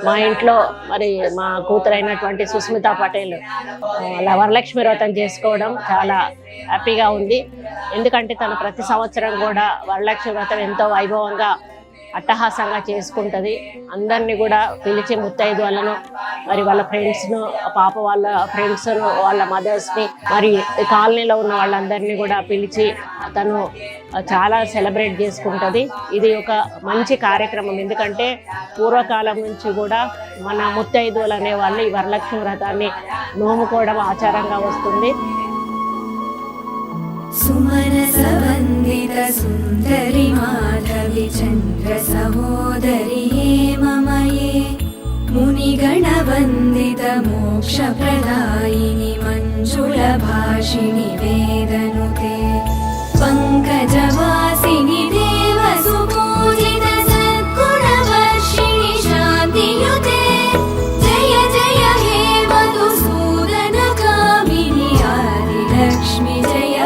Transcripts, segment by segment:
మా ఇంట్లో మరి మా కూతురైనటువంటి సుస్మితా పటేల్ వరలక్ష్మి వ్రతం చేసుకోవడం చాలా హ్యాపీగా ఉంది. ఎందుకంటే తను ప్రతి సంవత్సరం కూడా వరలక్ష్మి వ్రతం ఎంతో వైభవంగా అట్టహాసంగా చేసుకుంటుంది. అందరినీ కూడా పిలిచి ముత్తైదువులను మరి వాళ్ళ ఫ్రెండ్స్ను, పాప వాళ్ళ ఫ్రెండ్స్ను, వాళ్ళ మదర్స్ని, మరి కాలనీలో ఉన్న వాళ్ళందరినీ కూడా పిలిచి తను చాలా సెలబ్రేట్ చేసుకుంటుంది. ఇది ఒక మంచి కార్యక్రమం. ఎందుకంటే పూర్వకాలం నుంచి కూడా మన ముత్తైదువులు అనేవాళ్ళు ఈ వరలక్ష్మి వ్రతాన్ని నోముకోవడం ఆచారంగా వస్తుంది. सुमनसवन्दित सुन्दरि माधवि चन्द्र सहोदरि हेममये मुनिगणवन्दित मोक्षप्रदायिनि मञ्जुलभाषिणि वेदनुते पङ्कजवासिनि देवसुपूजित सद्गुणवर्षिणि शान्तियुते जय जय हे मधुसूदन कामिनि आदिलक्ष्मि जय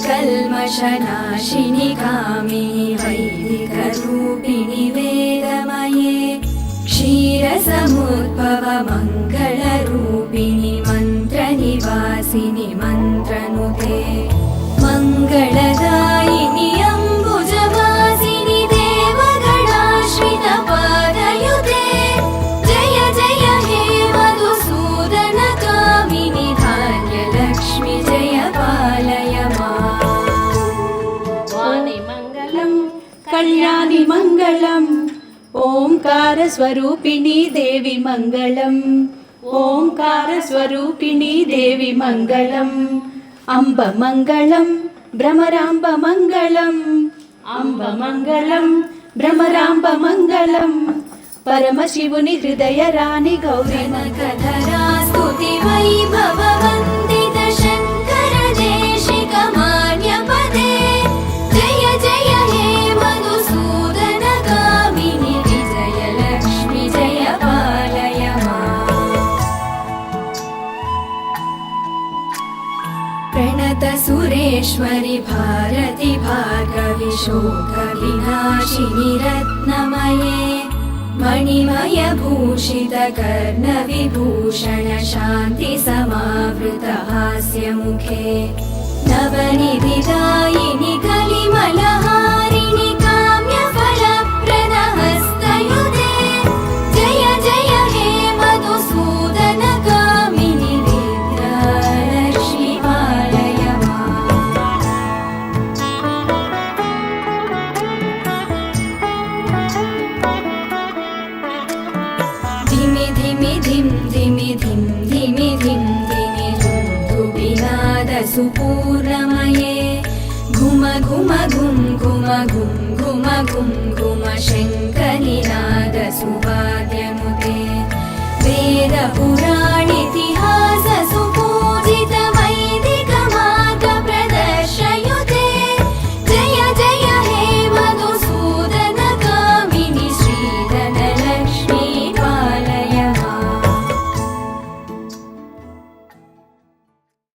कल्मषनाशिनि कामिनि वैदिकरूपिणि वेदमये क्षीरसमुद्भव मङ्गलरूपिणि मन्त्रनिवासिनि मन्त्रनुते मङ्गलदायिनि अम्बुजवासिनि देवगणाश्रित पादयुते जय जय हे मधुसूदन कामिनि धान्यलक्ष्मि जय पालय कल्याणि मङ्गलम् ओंकार स्वरूपिणी देवी मङ्गलम् ओंकार स्वरूपिणी देवी मङ्गलम् अम्ब मङ्गलम् भ्रमराम्ब मङ्गलम् अम्ब मङ्गलम् भ्रमराम्ब मङ्गलम् परमशिवुनि हृदय राणि गौरी कधरा स्तुति वैभव वन्दित शङ्कर देशिक मान्यपदे जय जय हे मधुसूदन कामिनि विजयलक्ष्मि जय पालय प्रणत सुरेश्वरि भारति भार्गवि शोक विनाशिनि रत्नमये मणिमय भूषित कर्ण विभूषण शान्ति समावृत हास्य मुखे नवनिधिदायिनि कलिमलहारिणि काम्यफलप्रद हस्तयुते जय जय हे मधुसूदन कामिनि विद्यालक्ष्मि पालय धिमि धिमि धिं धिमि धिं धिमि धिं धिमि धुबिनाद सुपूर्णमये घुम घुम घुं घुम घुं घुम घुं घुम शङ्खनिनाद सुवाद्यनुते वेदपुरा